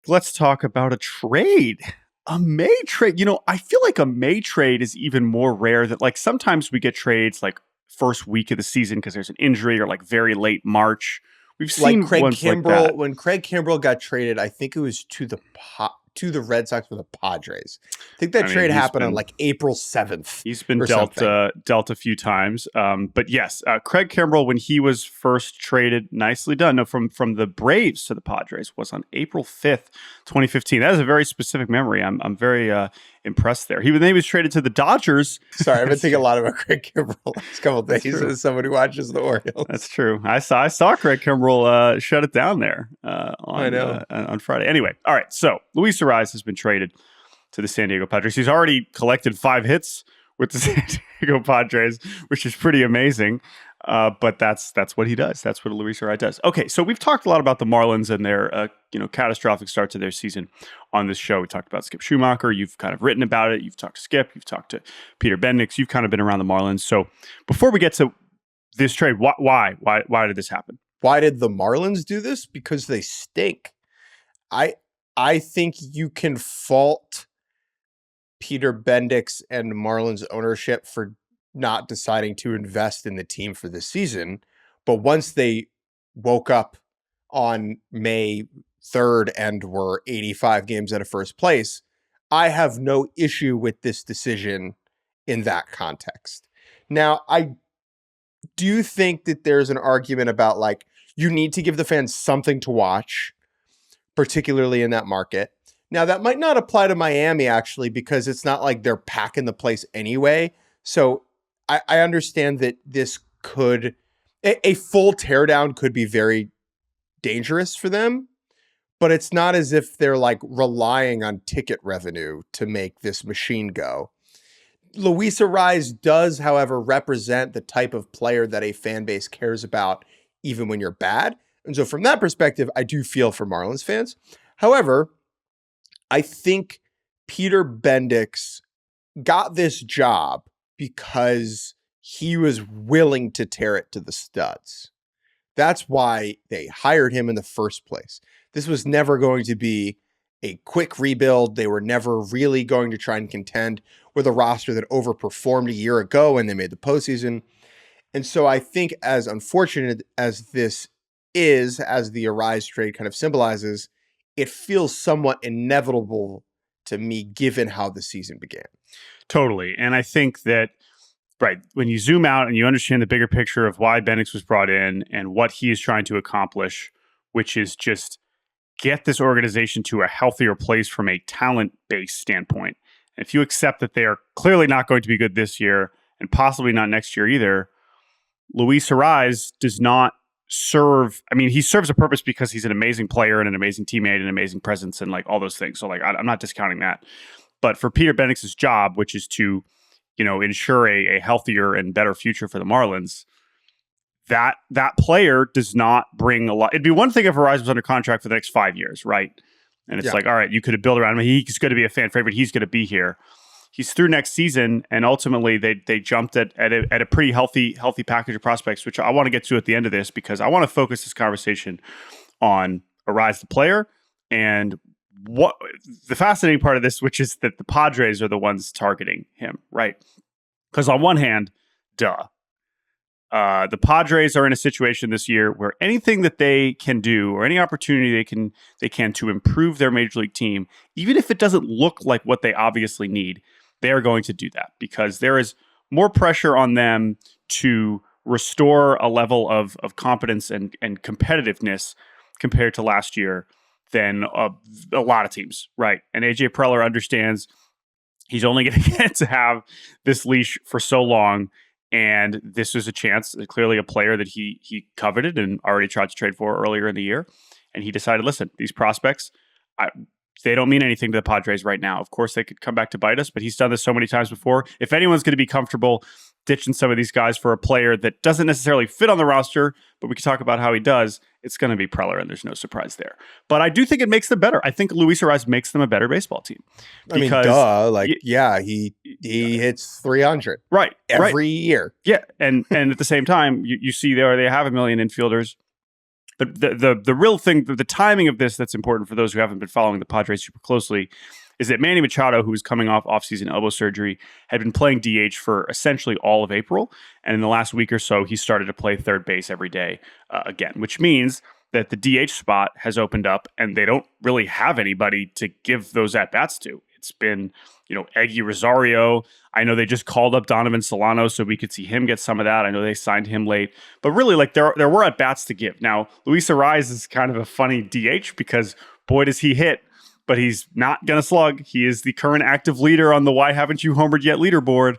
let's talk about a trade. A May trade. I feel like a May trade is even more rare than like sometimes we get trades like first week of the season because there's an injury or like very late March. We've Like seen Craig ones like that. Kimbrell, when Craig Kimbrell got traded, I think it was to the Red Sox for the Padres. I think that trade happened on like April 7th. He's been or dealt something. dealt a few times. But yes, Craig Kimbrell, when he was first traded, nicely done. No, from the Braves to the Padres was on April 5th, 2015. That is a very specific memory. I'm very impressed there. Then he was traded to the Dodgers. Sorry, I've been thinking a lot about Craig Kimbrell last couple of days as somebody who watches the Orioles. That's true. I saw Craig Kimbrell shut it down there on Friday. Anyway, all right. So Luis Arraez has been traded to the San Diego Padres. He's already collected 5 hits with the San Diego Padres, which is pretty amazing. But that's what he does. That's what Luis Arraez does. Okay, so we've talked a lot about the Marlins and their catastrophic start to their season on this show. We talked about Skip Schumacher. You've kind of written about it. You've talked to Skip. You've talked to Peter Bendix. You've kind of been around the Marlins. So before we get to this trade, why did this happen? Why did the Marlins do this? Because they stink. I think you can fault Peter Bendix and Marlins ownership for not deciding to invest in the team for this season. But once they woke up on May 3rd and were 85 games out of first place, I have no issue with this decision in that context. Now, I do think that there's an argument about like, you need to give the fans something to watch, particularly in that market. Now, that might not apply to Miami, actually, because it's not like they're packing the place anyway. So I understand that this could, a full teardown could be very dangerous for them, but it's not as if they're like relying on ticket revenue to make this machine go. Luis Arraez does, however, represent the type of player that a fan base cares about, even when you're bad. And so from that perspective, I do feel for Marlins fans. However, I think Peter Bendix got this job because he was willing to tear it to the studs. That's why they hired him in the first place. This was never going to be a quick rebuild. They were never really going to try and contend with a roster that overperformed a year ago and they made the postseason. And so I think, as unfortunate as this is, as the Arraez trade kind of symbolizes, it feels somewhat inevitable to me, given how the season began. Totally. And I think that, right, when you zoom out and you understand the bigger picture of why Bendix was brought in and what he is trying to accomplish, which is just get this organization to a healthier place from a talent-based standpoint. And if you accept that they are clearly not going to be good this year and possibly not next year either, Luis Arraez does not serve. I mean, he serves a purpose because he's an amazing player and an amazing teammate and an amazing presence and like all those things. So like, I'm not discounting that. But for Peter Bendix's job, which is to, ensure a healthier and better future for the Marlins, that player does not bring a lot. It'd be one thing if Arraez was under contract for the next 5 years, right? And it's like, all right, you could have built around him. He's going to be a fan favorite. He's going to be here. He's through next season, and ultimately they jumped at a pretty healthy package of prospects, which I want to get to at the end of this because I want to focus this conversation on Arraez the player and what the fascinating part of this, which is that the Padres are the ones targeting him, right? Because on one hand, the Padres are in a situation this year where anything that they can do or any opportunity they can to improve their major league team, even if it doesn't look like what they obviously need, they are going to do that because there is more pressure on them to restore a level of competence and competitiveness compared to last year than a lot of teams, right? And AJ Preller understands he's only going to get to have this leash for so long. And this was a chance, clearly a player that he coveted and already tried to trade for earlier in the year. And he decided, listen, these prospects, they don't mean anything to the Padres right now. Of course, they could come back to bite us, but he's done this so many times before. If anyone's going to be comfortable ditching some of these guys for a player that doesn't necessarily fit on the roster, but we can talk about how he does, it's going to be Preller, and there's no surprise there. But I do think it makes them better. I think Luis Arraez makes them a better baseball team. Because, he hits 300 every year. Yeah, and at the same time, you see there they have a million infielders. the real thing, the timing of this that's important for those who haven't been following the Padres super closely is that Manny Machado, who was coming off offseason elbow surgery, had been playing DH for essentially all of April. And in the last week or so, he started to play third base every day again, which means that the DH spot has opened up and they don't really have anybody to give those at-bats to. It's been, Eggy Rosario. I know they just called up Donovan Solano so we could see him get some of that. I know they signed him late. But really, like, there were at-bats to give. Now, Luis Arraez is kind of a funny DH because, boy, does he hit. But he's not going to slug. He is the current active leader on the Why Haven't You Homered Yet leaderboard.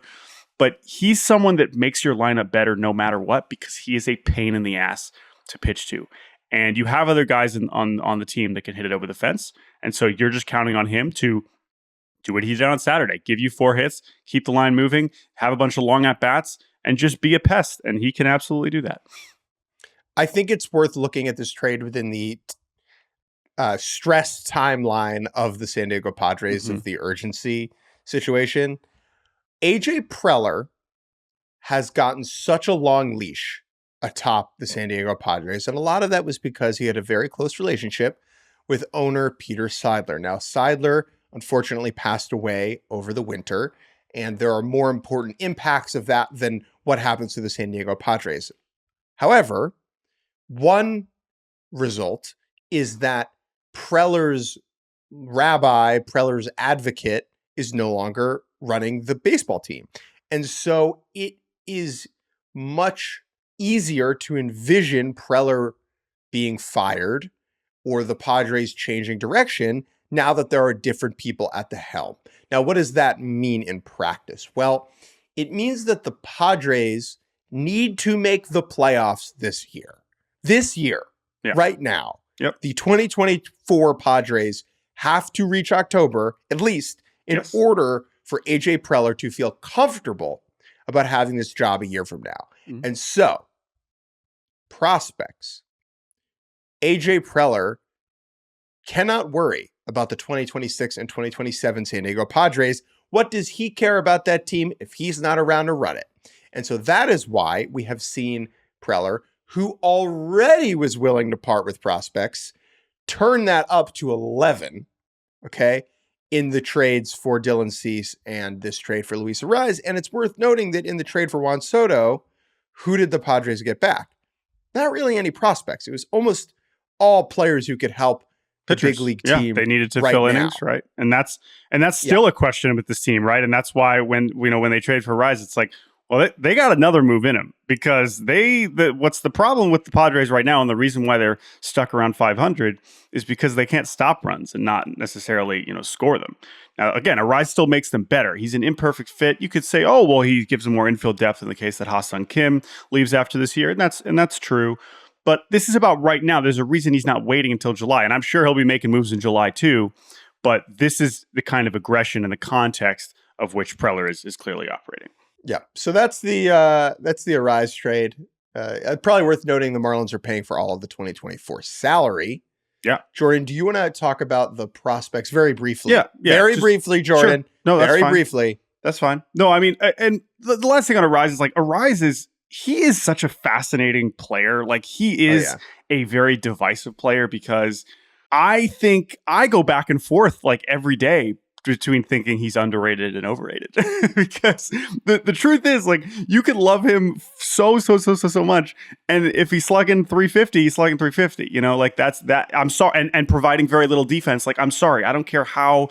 But he's someone that makes your lineup better no matter what because he is a pain in the ass to pitch to. And you have other guys on the team that can hit it over the fence. And so you're just counting on him to do what he did on Saturday. Give you 4 hits, keep the line moving, have a bunch of long at-bats, and just be a pest. And he can absolutely do that. I think it's worth looking at this trade within the stress timeline of the San Diego Padres of the urgency situation. AJ Preller has gotten such a long leash atop the San Diego Padres, and a lot of that was because he had a very close relationship with owner Peter Seidler. Now, Seidler unfortunately passed away over the winter, and there are more important impacts of that than what happens to the San Diego Padres. However, one result is that Preller's advocate, is no longer running the baseball team. And so it is much easier to envision Preller being fired or the Padres changing direction now that there are different people at the helm. Now, what does that mean in practice? Well, it means that the Padres need to make the playoffs this year. Right now. Yep. The 2024 Padres have to reach October, at least, in order for AJ Preller to feel comfortable about having this job a year from now. Mm-hmm. And so, prospects, AJ Preller cannot worry about the 2026 and 2027 San Diego Padres. What does he care about that team if he's not around to run it? And so that is why we have seen Preller, who already was willing to part with prospects, turn that up to 11, in the trades for Dylan Cease and this trade for Luis Arraez. And it's worth noting that in the trade for Juan Soto, who did the Padres get back? Not really any prospects. It was almost all players who could help the big league team. They needed to fill innings, right? And that's still a question with this team, right? And that's why when they trade for Arraez, it's like, well, they got another move in them because what's the problem with the Padres right now, and the reason why they're stuck around 500 is because they can't stop runs and not necessarily score them. Now, again, Arraez still makes them better. He's an imperfect fit. You could say, oh, well, he gives them more infield depth in the case that Ha-Seong Kim leaves after this year, and that's true. But this is about right now. There's a reason he's not waiting until July, and I'm sure he'll be making moves in July too. But this is the kind of aggression and the context of which Preller is clearly operating. Yeah, so that's the Arraez trade. Probably worth noting the Marlins are paying for all of the 2024 salary. Yeah, Jordan, do you want to talk about the prospects very briefly? Yeah, very briefly, Jordan. Sure. No, that's very fine. Briefly. That's fine. No, I mean, and the last thing on Arraez is Arraez is such a fascinating player. Like he is a very divisive player because I think I go back and forth every day between thinking he's underrated and overrated because the truth is you could love him so much. And if he's slugging 350, he's slugging 350, that's that. I'm sorry. And providing very little defense. I'm sorry. I don't care how,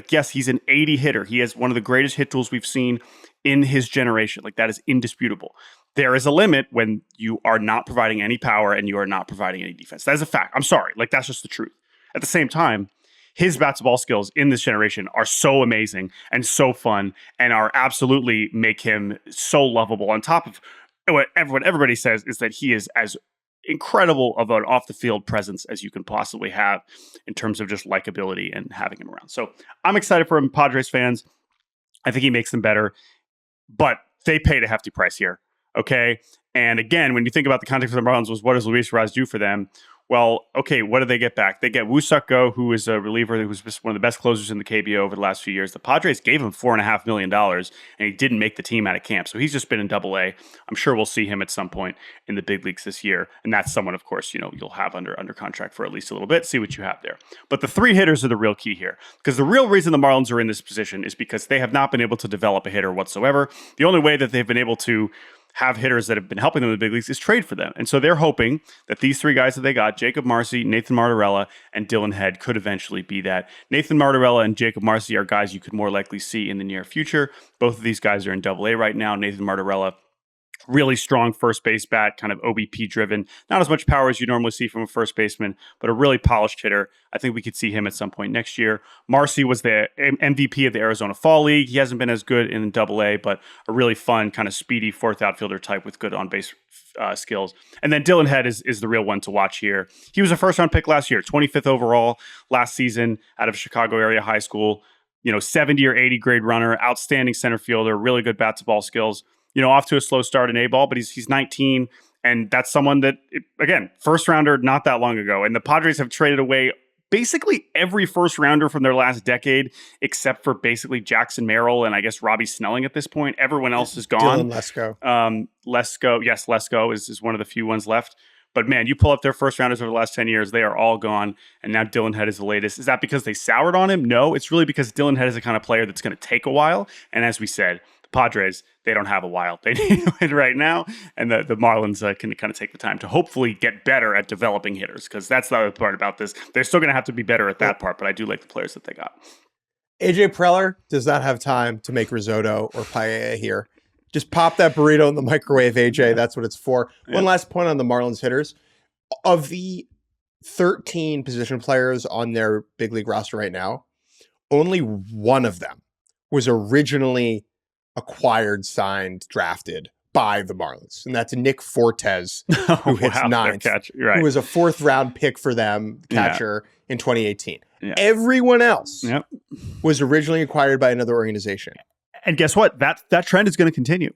yes, he's an 80 hitter. He has one of the greatest hit tools we've seen in his generation. That is indisputable. There is a limit when you are not providing any power and you are not providing any defense. That is a fact. I'm sorry. That's just the truth. At the same time, his bats to ball skills in this generation are so amazing and so fun and are absolutely make him so lovable. On top of what everybody says is that he is as incredible of an off the field presence as you can possibly have in terms of just likability and having him around. So I'm excited for him, Padres fans. I think he makes them better, but they paid a hefty price here. Okay. And again, when you think about the context of the Marlins was what does Luis Arraez do for them? Well, okay, what do they get back? They get Woo Suk Go, who is a reliever who was just one of the best closers in the KBO over the last few years. The Padres gave him $4.5 million, and he didn't make the team out of camp. So he's just been in Double-A. I'm sure we'll see him at some point in the big leagues this year. And that's someone, of course, you'll have under contract for at least a little bit, see what you have there. But the 3 hitters are the real key here. Because the real reason the Marlins are in this position is because they have not been able to develop a hitter whatsoever. The only way that they've been able to have hitters that have been helping them in the big leagues is trade for them. And so they're hoping that these 3 guys that they got, Jacob Marcy, Nathan Martorella, and Dylan Head, could eventually be that. Nathan Martorella and Jacob Marcy are guys you could more likely see in the near future. Both of these guys are in Double-A right now. Nathan Martorella, really strong first base bat, kind of OBP driven. Not as much power as you normally see from a first baseman, but a really polished hitter. I think we could see him at some point next year. Marcy was the MVP of the Arizona Fall League. He hasn't been as good in Double-A, but a really fun, kind of speedy fourth outfielder type with good on-base skills. And then Dylan Head is the real one to watch here. He was a first-round pick last year, 25th overall last season out of Chicago area high school. 70 or 80 grade runner, outstanding center fielder, really good bat-to-ball skills. Off to a slow start in A-ball, but he's 19, and that's someone that, again, first rounder not that long ago. And the Padres have traded away basically every first rounder from their last decade, except for basically Jackson Merrill and I guess Robbie Snelling at this point. Everyone else is gone. Dylan Lesko. Lesko is one of the few ones left. But man, you pull up their first rounders over the last 10 years, they are all gone. And now Dylan Head is the latest. Is that because they soured on him? No, it's really because Dylan Head is the kind of player that's going to take a while. And as we said, the Padres, they don't have a while. They need to win right now. And the Marlins can kind of take the time to hopefully get better at developing hitters, because that's the other part about this. They're still going to have to be better at that part, but I do like the players that they got. AJ Preller does not have time to make risotto or paella here. Just pop that burrito in the microwave, AJ. That's what it's for. Yeah. One last point on the Marlins hitters. Of the 13 position players on their big league roster right now, only one of them was originally acquired, signed, drafted by the Marlins. And that's Nick Fortes, who hits ninth, right, who was a 4th round pick for them, catcher, in 2018. Yeah. Everyone else was originally acquired by another organization. And guess what? That trend is going to continue.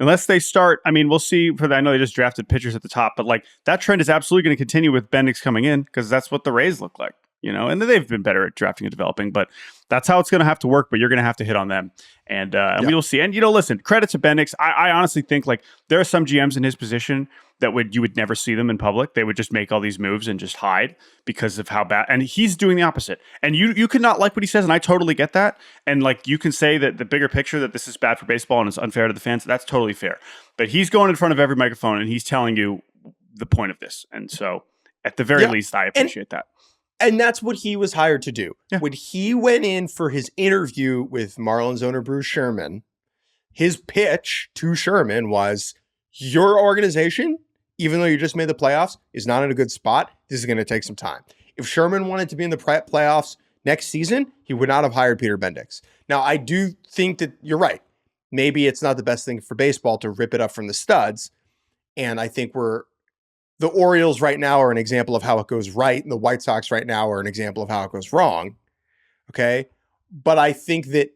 Unless they start, I mean, we'll see. I know they just drafted pitchers at the top, but like that trend is absolutely going to continue with Bendix coming in, because that's what the Rays look like, and they've been better at drafting and developing, but that's how it's going to have to work. But you're going to have to hit on them, and we will see. And listen, credit to Bendix. I honestly think like there are some GMs in his position that you would never see them in public. They would just make all these moves and just hide because of how bad. And he's doing the opposite. And you could not like what he says, and I totally get that. And like you can say that the bigger picture, that this is bad for baseball and it's unfair to the fans. That's totally fair. But he's going in front of every microphone and he's telling you the point of this. And so at the very least, I appreciate that. And that's what he was hired to do. Yeah. When he went in for his interview with Marlins owner Bruce Sherman, his pitch to Sherman was, your organization, even though you just made the playoffs, is not in a good spot. This is going to take some time. If Sherman wanted to be in the playoffs next season, he would not have hired Peter Bendix. Now, I do think that you're right. Maybe it's not the best thing for baseball to rip it up from the studs. And I think the Orioles right now are an example of how it goes right, and the White Sox right now are an example of how it goes wrong. Okay? But I think that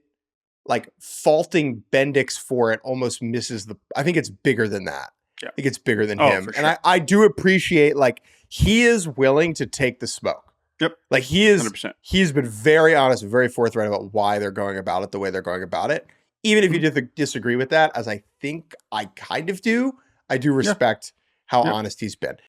like faulting Bendix for it almost misses I think it's bigger than that. Yeah. I think it's bigger than him. Sure. And I do appreciate, like, he is willing to take the smoke. Yep. Like, he is, 100%. He's been very honest and very forthright about why they're going about it the way they're going about it. Even if you disagree with that, as I think I kind of do, I do respect how honest he's been.